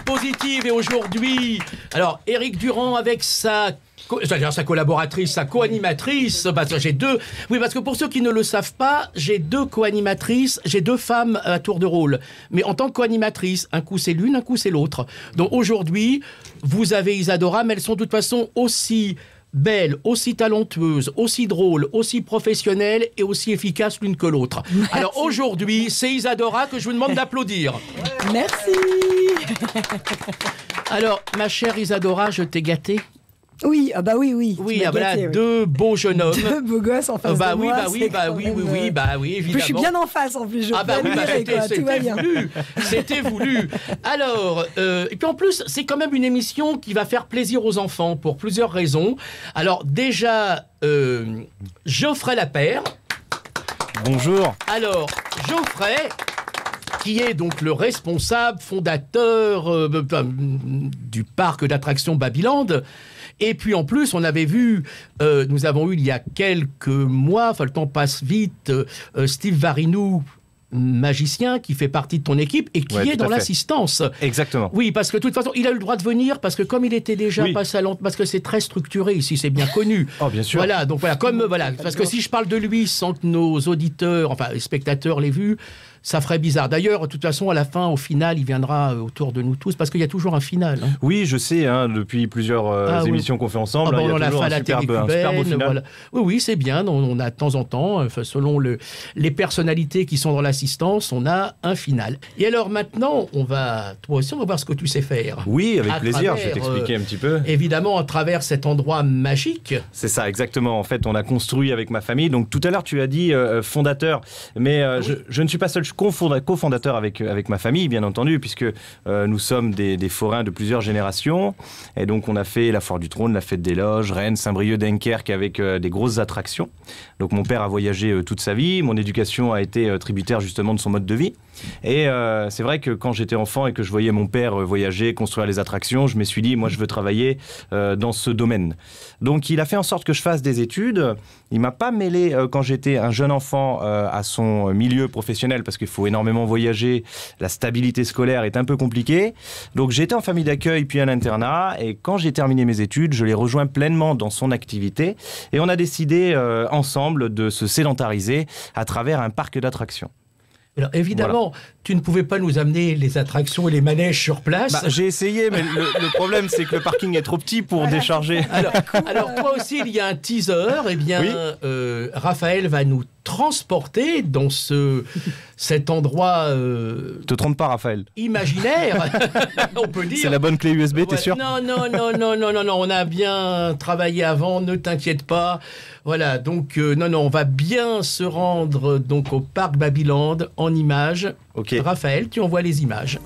Positive et aujourd'hui, alors Éric Durand avec sa collaboratrice, sa co-animatrice, parce que j'ai deux. Oui, parce que pour ceux qui ne le savent pas, j'ai deux co-animatrices, j'ai deux femmes à tour de rôle. Mais en tant que co-animatrice, un coup c'est l'une, un coup c'est l'autre. Donc aujourd'hui, vous avez Isadora, mais elles sont de toute façon aussi belles, aussi talentueuses, aussi drôles, aussi professionnelles et aussi efficaces l'une que l'autre. Merci. Alors aujourd'hui, c'est Isadora que je vous demande d'applaudir. Merci. Alors, ma chère Isadora, je t'ai gâtée. Oui, ah bah oui. Oui, voilà, deux beaux jeunes hommes. Deux beaux gosses en face de moi. Oui, évidemment. Je suis bien en face en plus, c'était voulu. Alors, et puis en plus, c'est quand même une émission qui va faire plaisir aux enfants pour plusieurs raisons. Alors déjà, Geoffrey Lapère. Bonjour. Alors, Geoffrey, qui est donc le responsable fondateur du parc d'attractions Babyland. Et puis en plus, on avait vu, nous avons eu il y a quelques mois, enfin le temps passe vite, Steve Varinou, magicien qui fait partie de ton équipe et qui est dans l'assistance. Exactement. Oui, parce que de toute façon, il a eu le droit de venir parce que comme il était déjà passé à l'antenne, parce que c'est très structuré ici, c'est bien connu. Oh, bien sûr. Voilà, donc voilà, parce que si je parle de lui sans que nos auditeurs, enfin les spectateurs l'aient vu, ça ferait bizarre. D'ailleurs, de toute façon, à la fin, au final, il viendra autour de nous tous, parce qu'il y a toujours un final. Hein. Oui, je sais, depuis plusieurs émissions qu'on fait ensemble, il y a toujours un superbe final. Voilà. Oui, c'est bien. On a de temps en temps, selon les personnalités qui sont dans l'assistance, on a un final. Et alors maintenant, toi aussi, on va voir ce que tu sais faire. Oui, avec plaisir, je vais t'expliquer un petit peu. Évidemment, à travers cet endroit magique. C'est ça, exactement. En fait, on a construit avec ma famille. Donc tout à l'heure, tu as dit fondateur, mais je ne suis pas seul. Co-fondateur avec ma famille, bien entendu, puisque nous sommes des forains de plusieurs générations. Et donc, on a fait la Foire du Trône, la Fête des Loges, Rennes, Saint-Brieuc, Dunkerque, avec des grosses attractions. Donc, mon père a voyagé toute sa vie. Mon éducation a été tributaire, justement, de son mode de vie. Et c'est vrai que quand j'étais enfant et que je voyais mon père voyager, construire les attractions, je me suis dit, moi, je veux travailler dans ce domaine. Donc, il a fait en sorte que je fasse des études. Il m'a pas mêlé, quand j'étais un jeune enfant, à son milieu professionnel, parce qu'il faut énormément voyager, la stabilité scolaire est un peu compliquée. Donc j'étais en famille d'accueil puis à l'internat, et quand j'ai terminé mes études, je l'ai rejoint pleinement dans son activité, et on a décidé ensemble de se sédentariser à travers un parc d'attractions. Alors évidemment, tu ne pouvais pas nous amener les attractions et les manèges sur place. J'ai essayé, mais le problème, c'est que le parking est trop petit pour décharger. Alors toi aussi, il y a un teaser. Eh bien, Raphaël va nous transporter dans cet endroit... Te trompe pas, Raphaël. Imaginaire, on peut dire. C'est la bonne clé USB, t'es sûr? Non, on a bien travaillé avant, ne t'inquiète pas. Voilà, donc on va bien se rendre donc au parc Babyland en images. Okay. Raphaël, tu envoies les images.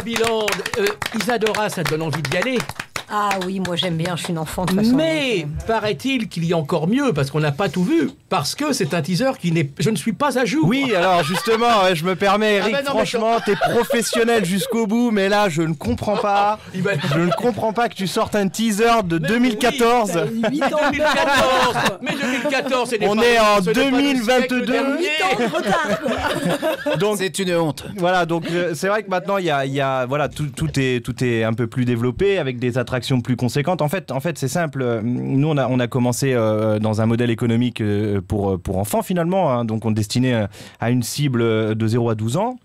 bilan. Isadora, ça te donne envie d'y aller? Ah oui, moi j'aime bien, je suis une enfant de toute façon. Mais paraît-il qu'il y a encore mieux, parce qu'on n'a pas tout vu, parce que c'est un teaser qui n'est... Je ne suis pas à jour. Oui, alors justement, je me permets, Eric, Ah ben non, franchement, t'es professionnel jusqu'au bout, mais là, je ne comprends pas. Je ne comprends pas que tu sortes un teaser de 2014. Oui, 2014. Mais 2014, c'est On est en 2022. 8 ans de retard, quoi. Donc, c'est une honte. Voilà, donc c'est vrai que maintenant, il y a voilà, tout est un peu plus développé avec des attractions plus conséquentes. En fait, c'est simple. Nous, on a commencé dans un modèle économique pour enfants finalement, hein, donc on destinait à une cible de 0 à 12 ans.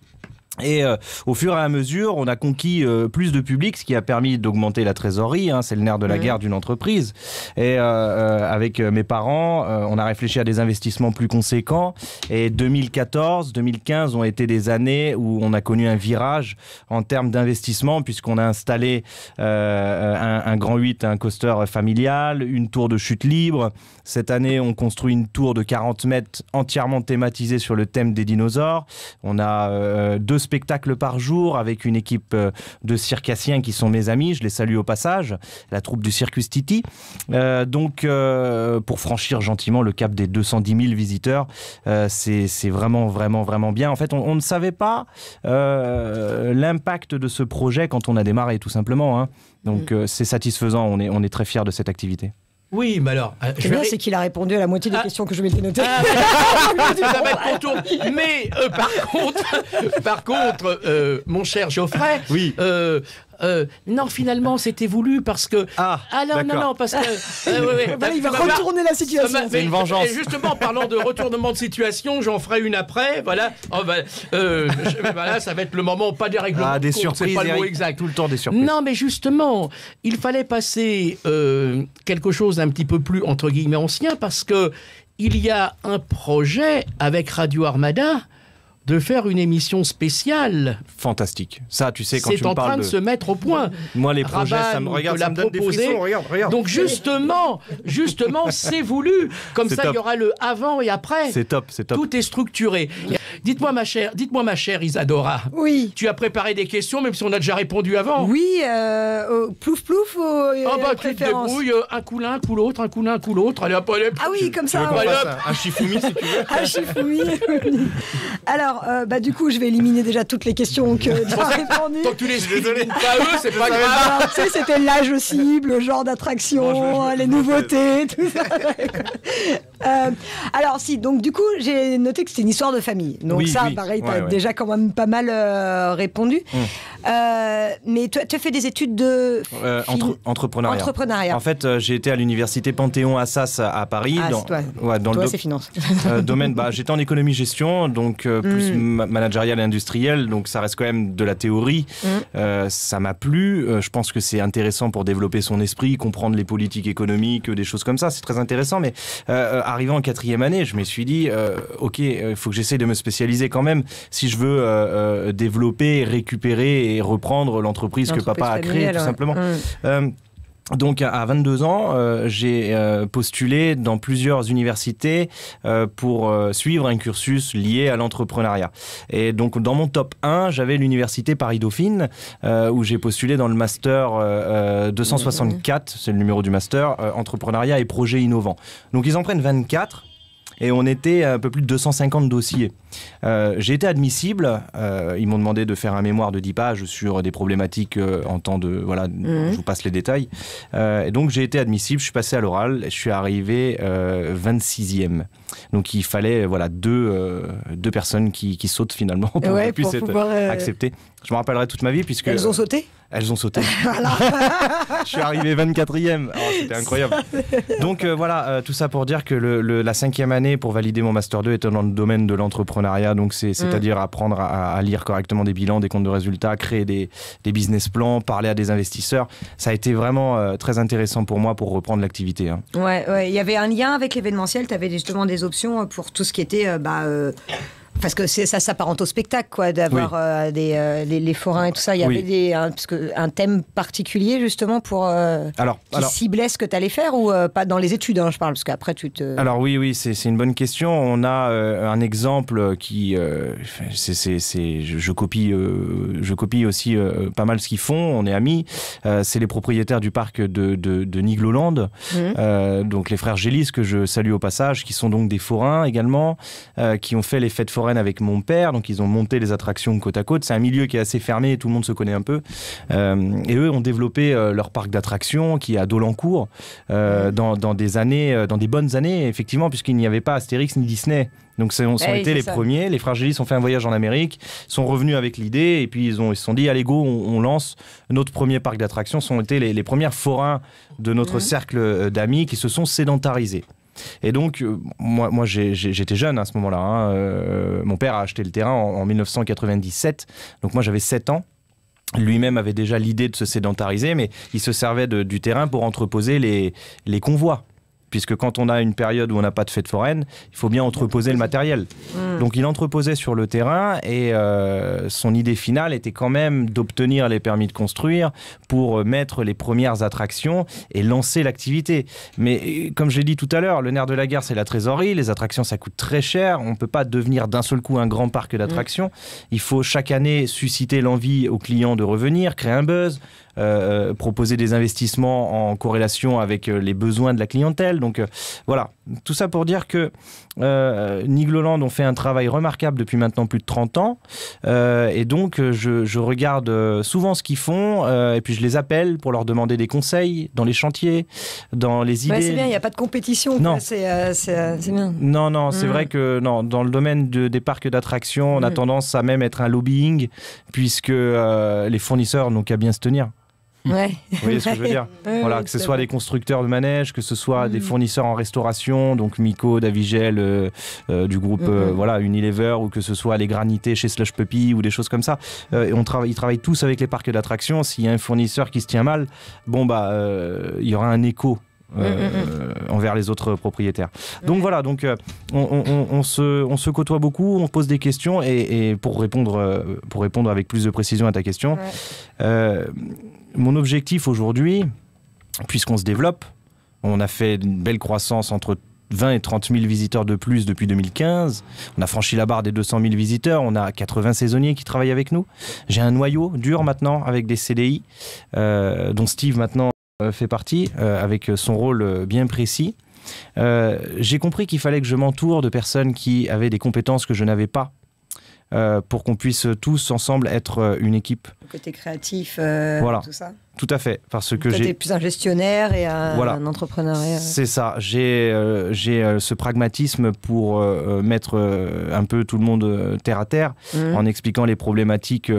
Et au fur et à mesure, on a conquis plus de public, ce qui a permis d'augmenter la trésorerie. Hein, c'est le nerf de la guerre d'une entreprise. Et avec mes parents, on a réfléchi à des investissements plus conséquents. Et 2014, 2015 ont été des années où on a connu un virage en termes d'investissement, puisqu'on a installé un grand 8, un coaster familial, une tour de chute libre. Cette année, on construit une tour de 40 mètres entièrement thématisée sur le thème des dinosaures. On a 2 spectacles par jour avec une équipe de circassiens qui sont mes amis, je les salue au passage, la troupe du Circus Titi. Donc, pour franchir gentiment le cap des 210 000 visiteurs, c'est vraiment bien. En fait, on ne savait pas l'impact de ce projet quand on a démarré, tout simplement. Hein. Donc, c'est satisfaisant, on est très fiers de cette activité. Oui, mais alors... Ce qui est bien, c'est qu'il a répondu à la moitié des questions que je m'étais notées. Ça va être mon tour. Mais par contre, mon cher Geoffrey, oui. Non, finalement, c'était voulu parce que... Non, parce que... Voilà, il va retourner la situation. C'est une vengeance. Et justement, parlant de retournement de situation, j'en ferai une après. Voilà. Voilà, ça va être le moment, pas des règlements. Des surprises, c'est pas le mot Eric, exact. tout le temps des surprises. Non, mais justement, il fallait passer quelque chose d'un petit peu plus, entre guillemets, ancien, parce que il y a un projet avec Radio Armada de faire une émission spéciale. Fantastique. Ça, tu sais, quand tu me parles... C'est en train de se mettre au point. Moi, les projets, ça me donne des frissons. Regarde. Donc, justement, c'est voulu. Comme ça, il y aura le avant et après. C'est top. Tout est structuré. Dites-moi, ma chère Isadora. Oui. Tu as préparé des questions, même si on a déjà répondu avant. Oui, plouf, tu te débrouilles, un coup l'un, un coup l'autre, un coup l'un, un coup l'autre. Allez, hop, ah oui, comme ça. Un chifoumi, si tu veux. Un chifoumi. Alors, du coup, je vais éliminer déjà toutes les questions que tu as répondues. Tant que tu les élimines pas eux, c'est pas grave. Alors, tu sais, c'était l'âge cible, le genre d'attraction, les nouveautés, tout ça. Alors, donc du coup, j'ai noté que c'était une histoire de famille. Donc pareil, tu as déjà quand même pas mal répondu. Mais tu as fait des études de... Entrepreneuriat. En fait, j'ai été à l'université Panthéon-Assas à Paris. Toi, c'est finance. Domaine, j'étais en économie-gestion, donc plus managérial et industriel, donc ça reste quand même de la théorie. Ça m'a plu. Je pense que c'est intéressant pour développer son esprit, comprendre les politiques économiques, des choses comme ça. C'est très intéressant, mais arrivant en 4e année, je me suis dit, il faut que j'essaye de me spécialiser quand même si je veux développer, récupérer et reprendre l'entreprise que papa a créée, tout simplement. Donc à 22 ans, j'ai postulé dans plusieurs universités pour suivre un cursus lié à l'entrepreneuriat. Et donc dans mon top 1, j'avais l'université Paris-Dauphine où j'ai postulé dans le master 264, c'est le numéro du master, entrepreneuriat et projets innovants. Donc ils en prennent 24. Et on était un peu plus de 250 dossiers. J'ai été admissible. Ils m'ont demandé de faire un mémoire de 10 pages sur des problématiques en temps de... Voilà, je vous passe les détails. Et donc, j'ai été admissible. Je suis passé à l'oral. Je suis arrivé 26e. Donc, il fallait deux personnes qui sautent finalement pour que je puisse être accepté. Je me rappellerai toute ma vie puisque... Elles ont sauté ? Elles ont sauté. Je suis arrivé 24e. Oh, c'était incroyable. Donc tout ça pour dire que la 5e année pour valider mon Master 2 était dans le domaine de l'entrepreneuriat. Donc c'est-à-dire apprendre à lire correctement des bilans, des comptes de résultats, créer des business plans, parler à des investisseurs. Ça a été vraiment très intéressant pour moi pour reprendre l'activité. Hein. Ouais. Il y avait un lien avec l'événementiel. Tu avais justement des options pour tout ce qui était... Parce que ça s'apparente au spectacle, quoi, d'avoir les forains et tout ça. Il y avait un thème particulier, justement, pour qui ciblait ce que tu allais faire, ou pas dans les études, je parle, parce qu'après tu te... Alors oui, c'est une bonne question. On a un exemple qui... je copie aussi pas mal ce qu'ils font, on est amis. C'est les propriétaires du parc de Nigloland, donc les frères Gélis, que je salue au passage, qui sont donc des forains également, qui ont fait les fêtes foraines avec mon père, donc ils ont monté les attractions côte à côte. C'est un milieu qui est assez fermé, tout le monde se connaît un peu. Et eux ont développé leur parc d'attractions qui est à Dolencourt, dans des bonnes années, effectivement, puisqu'il n'y avait pas Astérix ni Disney. Donc sont été les premiers. Les frères Gélis ont fait un voyage en Amérique, sont revenus avec l'idée, et puis ils se sont dit, allez go, on lance notre premier parc d'attractions. Sont été les premières forains de notre cercle d'amis qui se sont sédentarisés. Et donc, moi j'étais jeune à ce moment-là. Mon père a acheté le terrain en 1997, donc moi j'avais 7 ans. Lui-même avait déjà l'idée de se sédentariser, mais il se servait du terrain pour entreposer les convois. Puisque quand on a une période où on n'a pas de fête foraine, il faut bien entreposer le matériel. Donc il entreposait sur le terrain, et son idée finale était quand même d'obtenir les permis de construire pour mettre les premières attractions et lancer l'activité. Mais comme je l'ai dit tout à l'heure, le nerf de la guerre, c'est la trésorerie. Les attractions, ça coûte très cher. On ne peut pas devenir d'un seul coup un grand parc d'attractions. Il faut chaque année susciter l'envie aux clients de revenir, créer un buzz, proposer des investissements en corrélation avec les besoins de la clientèle. Donc voilà, tout ça pour dire que Nigloland ont fait un travail remarquable depuis maintenant plus de 30 ans, et donc je regarde souvent ce qu'ils font, et puis je les appelle pour leur demander des conseils dans les chantiers, dans les idées. C'est bien, il n'y a pas de compétition. Non. C'est bien. Non, c'est vrai que dans le domaine des parcs d'attractions, on a tendance à même être un lobbying, puisque les fournisseurs n'ont qu'à bien se tenir. Ouais. Vous voyez ce que je veux dire? Voilà, que ce soit les constructeurs de manèges, que ce soit des fournisseurs en restauration, donc Miko, Davigel, du groupe Unilever, ou que ce soit les granités chez Slush Puppy ou des choses comme ça. Ils travaillent tous avec les parcs d'attractions. S'il y a un fournisseur qui se tient mal, il y aura un écho envers les autres propriétaires. Donc voilà, on se côtoie beaucoup, on pose des questions, et pour répondre avec plus de précision à ta question, mon objectif aujourd'hui, puisqu'on se développe, on a fait une belle croissance entre 20 et 30 000 visiteurs de plus depuis 2015. On a franchi la barre des 200 000 visiteurs. On a 80 saisonniers qui travaillent avec nous. J'ai un noyau dur maintenant avec des CDI, dont Steve maintenant fait partie, avec son rôle bien précis. J'ai compris qu'il fallait que je m'entoure de personnes qui avaient des compétences que je n'avais pas, pour qu'on puisse tous ensemble être une équipe. Le côté créatif, tout ça. Tout à fait, parce que j'ai plus un gestionnaire et un entrepreneuriat. C'est ça. J'ai ce pragmatisme pour mettre un peu tout le monde terre à terre, en expliquant les problématiques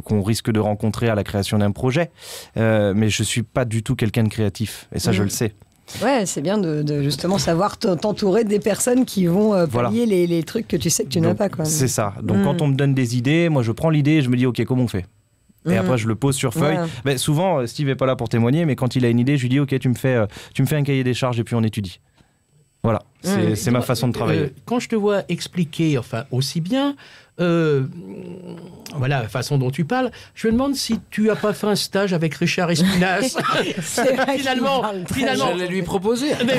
qu'on risque de rencontrer à la création d'un projet. Mais je suis pas du tout quelqu'un de créatif, et ça je le sais. Ouais, c'est bien de justement savoir t'entourer des personnes qui vont pallier les trucs que tu sais que tu n'as pas, quoi. C'est ça. Donc quand on me donne des idées, moi je prends l'idée et je me dis ok, comment on fait ? Et après je le pose sur feuille. Mais souvent Steve est pas là pour témoigner, mais quand il a une idée, je lui dis ok, tu me fais un cahier des charges et puis on étudie. Voilà, c'est ma façon de travailler. Quand je te vois expliquer, aussi bien, la façon dont tu parles, je me demande si tu as pas fait un stage avec Richard Espinas. finalement, j'allais lui proposer. Mais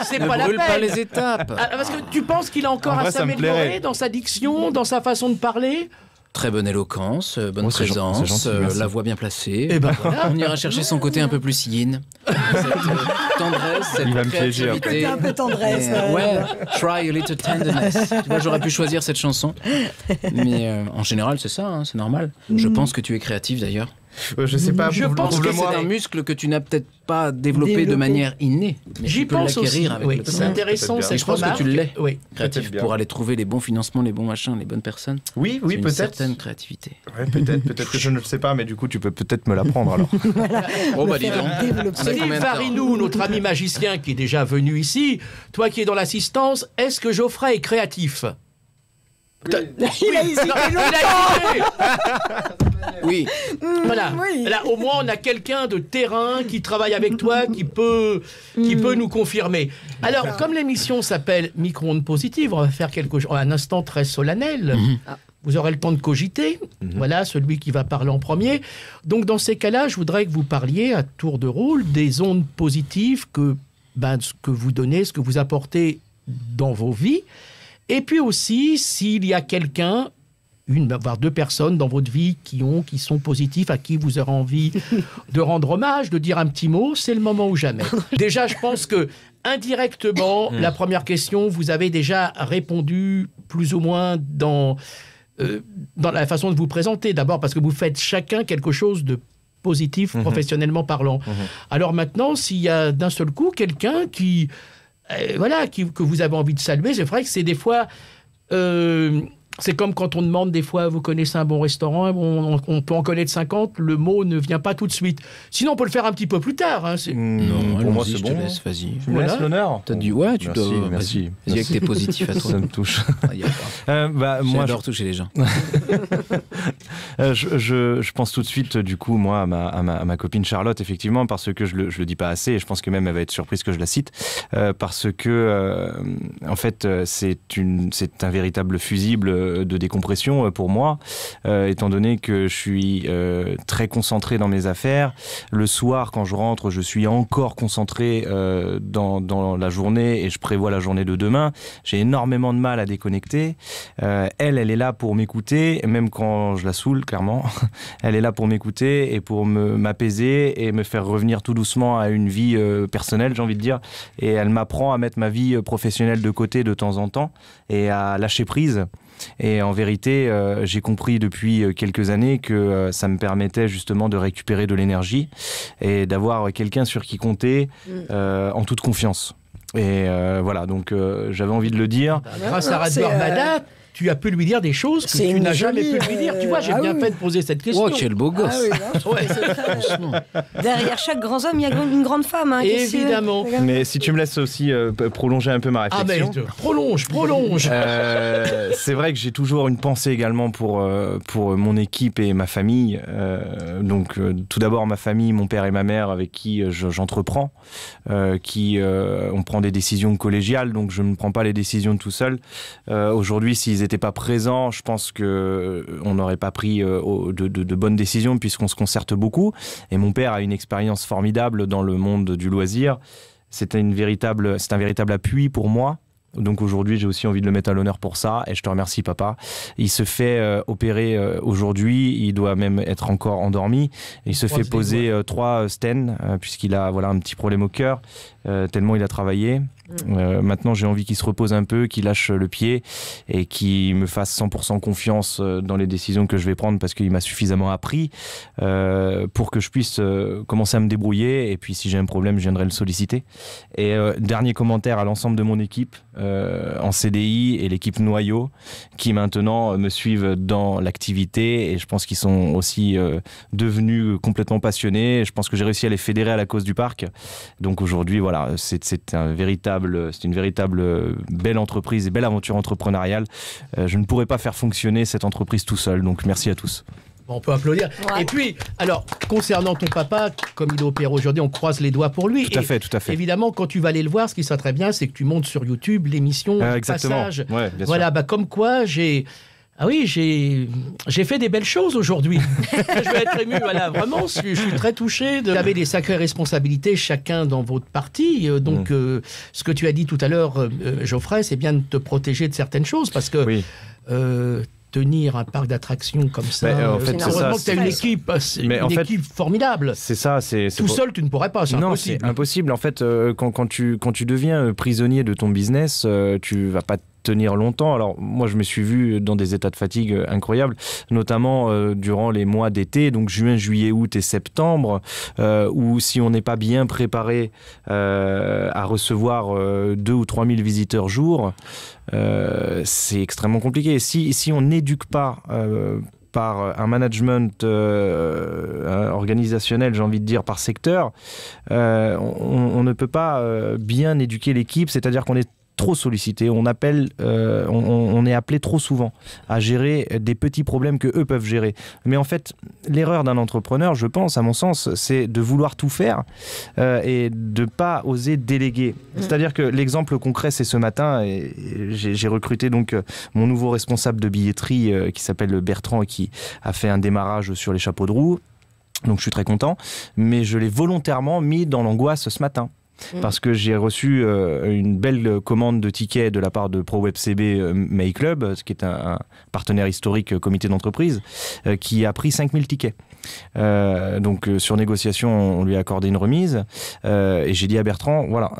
c'est pas la peine. Ne brûle pas les étapes. Parce que tu penses qu'il a encore à s'améliorer dans sa diction, dans sa façon de parler. Très bonne éloquence, bonne présence, gentil, la voix bien placée. Et voilà. On ira chercher son côté un peu plus yin. Cette tendresse, cette il va me piéger. Côté un peu tendresse. Try a little tenderness. Tu vois, j'aurais pu choisir cette chanson. Mais en général, c'est ça, c'est normal. Je pense que tu es créatif d'ailleurs. Je sais pas. Je pense que c'est un muscle que tu n'as peut-être pas développé de manière innée. Mais j'y pense aussi. Avec c'est intéressant. Je pense que tu l'es. Oui. Créatif pour aller trouver les bons financements, les bons machins, les bonnes personnes. Oui, peut-être. Une certaine créativité. Ouais, peut-être que je ne le sais pas, mais du coup, tu peux peut-être me l'apprendre alors. Oh bah dis donc. Steve Varinou, notre ami magicien qui est déjà venu ici, toi qui es dans l'assistance, est-ce que Geoffrey est créatif? Il a hésité longtemps. Oui. Voilà. Oui. Là, au moins, on a quelqu'un de terrain qui travaille avec toi, qui peut nous confirmer. Alors, comme l'émission s'appelle Micro-ondes positives, on va faire un instant très solennel. Vous aurez le temps de cogiter. Voilà, celui qui va parler en premier. Donc, dans ces cas-là, je voudrais que vous parliez à tour de rôle des ondes positives ce que vous donnez, ce que vous apportez dans vos vies. Et puis aussi, s'il y a quelqu'un, voire deux personnes dans votre vie qui sont positifs, à qui vous aurez envie de rendre hommage, de dire un petit mot, c'est le moment ou jamais. Déjà, je pense que indirectement, la première question, vous avez déjà répondu plus ou moins dans la façon de vous présenter. D'abord parce que vous faites chacun quelque chose de positif, professionnellement parlant. Alors maintenant, s'il y a d'un seul coup quelqu'un que vous avez envie de saluer, c'est vrai que c'est des fois... c'est comme quand on demande des fois, vous connaissez un bon restaurant, on peut en connaître 50, le mot ne vient pas tout de suite. Sinon, on peut le faire un petit peu plus tard. Hein, non, pour moi, c'est bon. Je te laisse, vas-y. Tu me laisses l'honneur. T'as dit, ouais, tu merci, dois... Merci. Vas-y avec tes positifs à toi. Ça me touche. Moi, j'adore toucher les gens. Je pense tout de suite, du coup, moi, à ma copine Charlotte, effectivement, parce que je le dis pas assez, et je pense que même elle va être surprise que je la cite, parce que, en fait, c'est un véritable fusible de décompression pour moi, étant donné que je suis très concentré dans mes affaires. Le soir, quand je rentre, je suis encore concentré dans la journée et je prévois la journée de demain. J'ai énormément de mal à déconnecter. Elle est là pour m'écouter, même quand je la saoule, clairement. Elle est là pour m'écouter et pour m'apaiser et me faire revenir tout doucement à une vie personnelle, j'ai envie de dire. Et elle m'apprend à mettre ma vie professionnelle de côté de temps en temps et à lâcher prise. Et en vérité, j'ai compris depuis quelques années que ça me permettait justement de récupérer de l'énergie et d'avoir quelqu'un sur qui compter en toute confiance. Et voilà, donc j'avais envie de le dire. Grâce à Radio Armada, tu as pu lui dire des choses que tu n'as jamais pu lui dire. Tu vois, j'ai bien fait de poser cette question. Oh, quel beau gosse. Derrière chaque grand homme, il y a une grande femme. Hein, évidemment. Mais si tu me laisses aussi prolonger un peu ma réflexion. Prolonge. C'est vrai que j'ai toujours une pensée également pour mon équipe et ma famille. Donc, tout d'abord, ma famille, mon père et ma mère avec qui j'entreprends, on prend des décisions collégiales, donc je ne prends pas les décisions tout seul. Aujourd'hui, s'ils n'étaient pas présents, je pense qu'on n'aurait pas pris de bonnes décisions puisqu'on se concerte beaucoup. Et mon père a une expérience formidable dans le monde du loisir. C'est un véritable appui pour moi. Donc aujourd'hui, j'ai aussi envie de le mettre à l'honneur pour ça et je te remercie papa. Il se fait opérer aujourd'hui, il doit même être encore endormi. Il se fait poser 3 stents puisqu'il a un petit problème au cœur, tellement il a travaillé. Maintenant, j'ai envie qu'il se repose un peu, qu'il lâche le pied et qu'il me fasse 100% confiance dans les décisions que je vais prendre parce qu'il m'a suffisamment appris pour que je puisse commencer à me débrouiller. Et puis, si j'ai un problème, je viendrai le solliciter. Et dernier commentaire à l'ensemble de mon équipe en CDI et l'équipe noyau qui maintenant me suivent dans l'activité et je pense qu'ils sont aussi devenus complètement passionnés. Je pense que j'ai réussi à les fédérer à la cause du parc. Donc aujourd'hui, voilà, c'est une véritable belle entreprise et belle aventure entrepreneuriale. Je ne pourrais pas faire fonctionner cette entreprise tout seul, donc merci à tous. On peut applaudir. Ouais. Et puis, alors, concernant ton papa, comme il opère aujourd'hui, on croise les doigts pour lui. Tout à fait. Évidemment, quand tu vas aller le voir, ce qui serait très bien, c'est que tu montes sur YouTube l'émission Passage. Ouais, bien voilà, sûr. Comme quoi j'ai fait des belles choses aujourd'hui. Je vais être ému, vraiment, je suis très touché. Vous avez des sacrées responsabilités, chacun dans votre parti. Donc, ce que tu as dit tout à l'heure, Geoffrey, c'est bien de te protéger de certaines choses, parce que tenir un parc d'attractions comme ça, heureusement que tu as une équipe formidable. C'est ça. Tout seul, tu ne pourrais pas, c'est impossible. C'est impossible. En fait, quand tu deviens prisonnier de ton business, tu vas pas tenir longtemps. Alors moi je me suis vu dans des états de fatigue incroyables, notamment durant les mois d'été, donc juin, juillet, août et septembre, où si on n'est pas bien préparé à recevoir 2 ou 3 000 visiteurs jour, c'est extrêmement compliqué. Si on n'éduque pas par un management organisationnel, j'ai envie de dire, par secteur, on ne peut pas bien éduquer l'équipe, c'est-à-dire qu'on est trop sollicité, on est appelé trop souvent à gérer des petits problèmes que eux peuvent gérer. Mais en fait, l'erreur d'un entrepreneur, je pense, à mon sens, c'est de vouloir tout faire et de pas oser déléguer. C'est-à-dire que l'exemple concret, c'est ce matin, et j'ai recruté donc mon nouveau responsable de billetterie qui s'appelle Bertrand et qui a fait un démarrage sur les chapeaux de roue. Donc je suis très content, mais je l'ai volontairement mis dans l'angoisse ce matin. Parce que j'ai reçu une belle commande de tickets de la part de ProWebCB May Club, qui est un partenaire historique comité d'entreprise, qui a pris 5000 tickets. Donc sur négociation, on lui a accordé une remise. Et j'ai dit à Bertrand, voilà,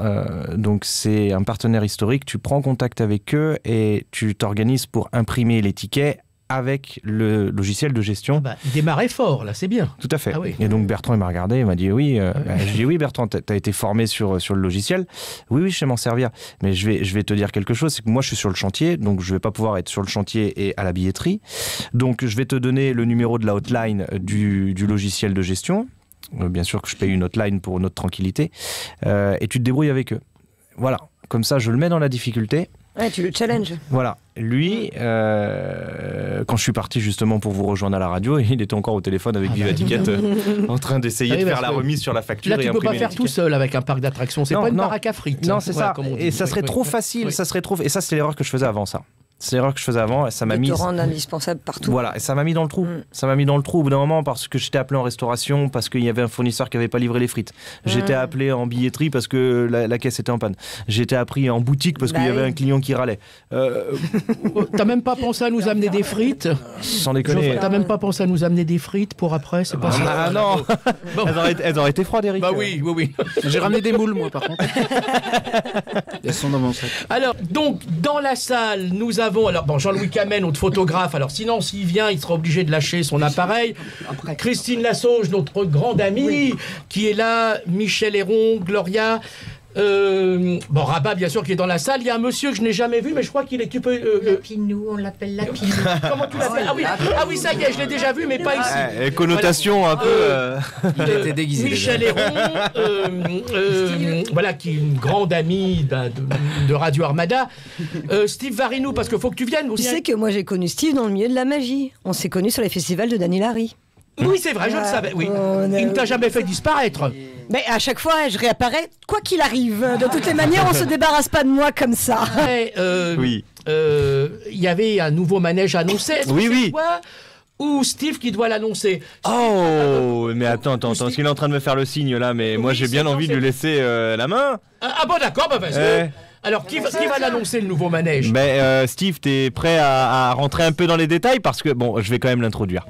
donc c'est un partenaire historique, tu prends contact avec eux et tu t'organises pour imprimer les tickets avec le logiciel de gestion. Il démarrait fort, là, c'est bien. Tout à fait. Et donc Bertrand, il m'a regardé, il m'a dit oui. Je dis oui, Bertrand, t'as été formé sur le logiciel. Oui, je sais m'en servir. Mais je vais te dire quelque chose, c'est que moi, je suis sur le chantier, donc je vais pas pouvoir être sur le chantier et à la billetterie. Donc, je vais te donner le numéro de la hotline du logiciel de gestion. Bien sûr que je paye une hotline pour notre tranquillité. Et tu te débrouilles avec eux. Voilà. Comme ça, je le mets dans la difficulté. Ouais, tu le challenges. Voilà. Lui, quand je suis parti justement pour vous rejoindre à la radio, il était encore au téléphone avec Vivaticket en train d'essayer de faire la remise sur la facture. Là, tu ne peux pas faire tout seul avec un parc d'attractions. C'est pas une baraque à frites. Non, c'est ça. Et ça serait trop facile. Ça serait trop. Et ça, c'est l'erreur que je faisais avant ça. C'est l'erreur que je faisais avant et ça m'a mis... De te rendre indispensable partout. Voilà, et ça m'a mis dans le trou. Ça m'a mis dans le trou au bout d'un moment parce que j'étais appelé en restauration, parce qu'il y avait un fournisseur qui n'avait pas livré les frites. J'étais appelé en billetterie parce que la caisse était en panne. J'étais appris en boutique parce qu'il y avait un client qui râlait. T'as même pas pensé à nous amener des frites? Sans déconner. T'as même pas pensé à nous amener des frites pour après? C'est pas ça. Ah non. Bon. Elles auraient été froides, Eric. Bah oui. J'ai ramené des moules, moi, par contre. Elles sont dans mon sac. Alors, donc, dans la salle, nous avons... Alors, bon, Jean-Louis Camen, notre photographe. Alors, sinon, s'il vient, il sera obligé de lâcher son appareil. Christine Lassauge, notre grande amie, qui est là. Michel Héron, Gloria... bon, Rabat, bien sûr, qui est dans la salle. Il y a un monsieur que je n'ai jamais vu, mais je crois qu'il est... Tu peux... Lapinou, on l'appelle Lapinou. Comment tu l'appelles? Ah oui, ça y est, je l'ai déjà vu, mais pas ici. Connotation un peu... Il était déguisé. Michel Héron, voilà, qui est une grande amie de Radio Armada. Steve Varinou, parce qu'il faut que tu viennes aussi. Tu sais que moi, j'ai connu Steve dans le milieu de la magie. On s'est connus sur les festivals de Dany Larry. Oui, c'est vrai, je le savais. Oui. Il ne t'a jamais fait disparaître. Mais à chaque fois, je réapparais, quoi qu'il arrive. De toutes les manières, on se débarrasse pas de moi comme ça. Oui. Il y avait un nouveau manège annoncé. Oui. Toi ou Steve qui doit l'annoncer? Oh, mais attends, parce qu'il est en train de me faire le signe là, mais moi j'ai bien envie de lui laisser la main. Ah bon, d'accord, bah vas-y. Alors, qui va l'annoncer, le nouveau manège? Steve, t'es prêt à rentrer un peu dans les détails? Parce que, bon, je vais quand même l'introduire.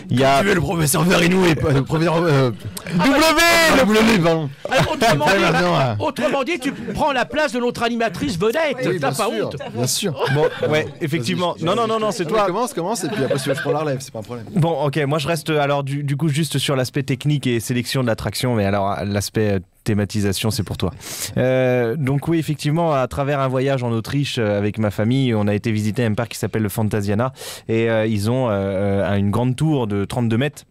Il y a... Tu veux le professeur Varinou et le professeur... pardon. Alors, autrement dit, tu prends la place de notre animatrice vedette. Oui, t'as pas honte? Bien sûr. Bon, ouais, effectivement. Non, c'est toi. Commence, et puis après, je prends la relève, c'est pas un problème. Bon, ok, moi je reste alors du coup juste sur l'aspect technique et sélection de l'attraction, mais alors l'aspect... thématisation, c'est pour toi. Donc oui, effectivement, à travers un voyage en Autriche avec ma famille, on a été visiter un parc qui s'appelle le Phantasiana et ils ont une grande tour de 32 mètres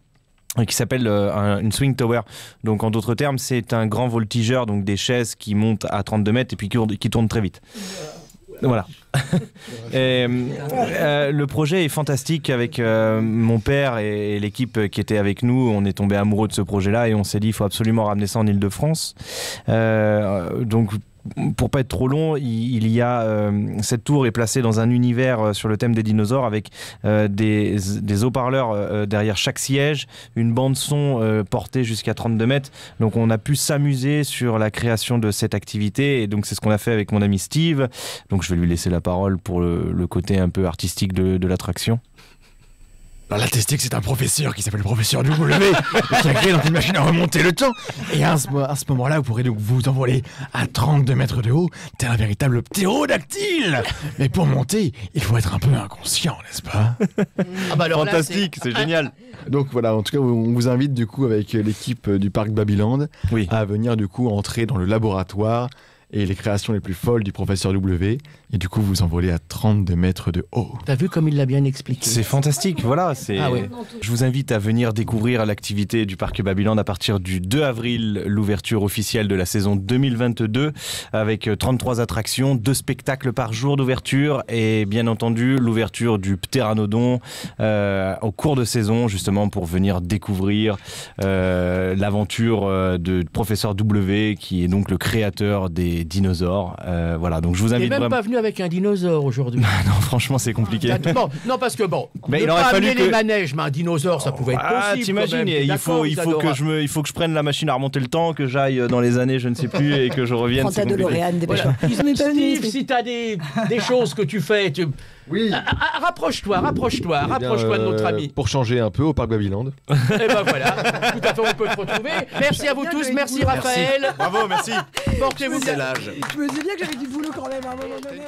qui s'appelle une swing tower. Donc en d'autres termes, c'est un grand voltigeur, donc des chaises qui montent à 32 mètres et puis qui tournent très vite. Voilà. Et, le projet est fantastique avec mon père et l'équipe qui était avec nous. On est tombé amoureux de ce projet-là et on s'est dit il faut absolument ramener ça en Île-de-France. Donc pour pas être trop long, il y a cette tour est placée dans un univers sur le thème des dinosaures avec des haut-parleurs derrière chaque siège, une bande son portée jusqu'à 32 mètres. Donc on a pu s'amuser sur la création de cette activité et donc c'est ce qu'on a fait avec mon ami Steve. Donc je vais lui laisser la parole pour le côté un peu artistique de l'attraction. Alors l'artistique, c'est un professeur qui s'appelle le professeur W qui a créé donc une machine à remonter le temps. Et à ce moment-là, vous pourrez donc vous envoler à 32 mètres de haut, tel un véritable ptérodactyle. Mais pour monter, il faut être un peu inconscient, n'est-ce pas? Alors fantastique, c'est génial. Donc voilà, en tout cas, on vous invite du coup avec l'équipe du parc Babyland à venir du coup entrer dans le laboratoire et les créations les plus folles du professeur W. Et du coup, vous envolez à 32 mètres de haut. T'as vu comme il l'a bien expliqué? C'est fantastique, voilà. Ah oui. Je vous invite à venir découvrir l'activité du Parc Babyland à partir du 2 avril, l'ouverture officielle de la saison 2022, avec 33 attractions, 2 spectacles par jour d'ouverture et bien entendu l'ouverture du Ptéranodon au cours de saison, justement pour venir découvrir l'aventure de professeur W, qui est donc le créateur des dinosaures. Voilà, donc je vous invite. T'es même pas venu avec un dinosaure aujourd'hui. Non, franchement, c'est compliqué. Non, parce que bon, mais ne il aurait pas fallu amener les manèges, mais un dinosaure, ça pouvait être possible. T'imagines, il faut que je prenne la machine à remonter le temps, que j'aille dans les années, je ne sais plus, et que je revienne. Prends ta DeLorean, dépêche-toi. Steve, si t'as des choses que tu fais, oui. Rapproche-toi de notre ami. Pour changer un peu au Parc Babyland. Et ben voilà, tout à fait, on peut te retrouver. Merci à vous tous, merci Raphaël. Bravo, merci. Portez-vous bien. Je me dis bien que j'avais du boulot quand même à un moment donné.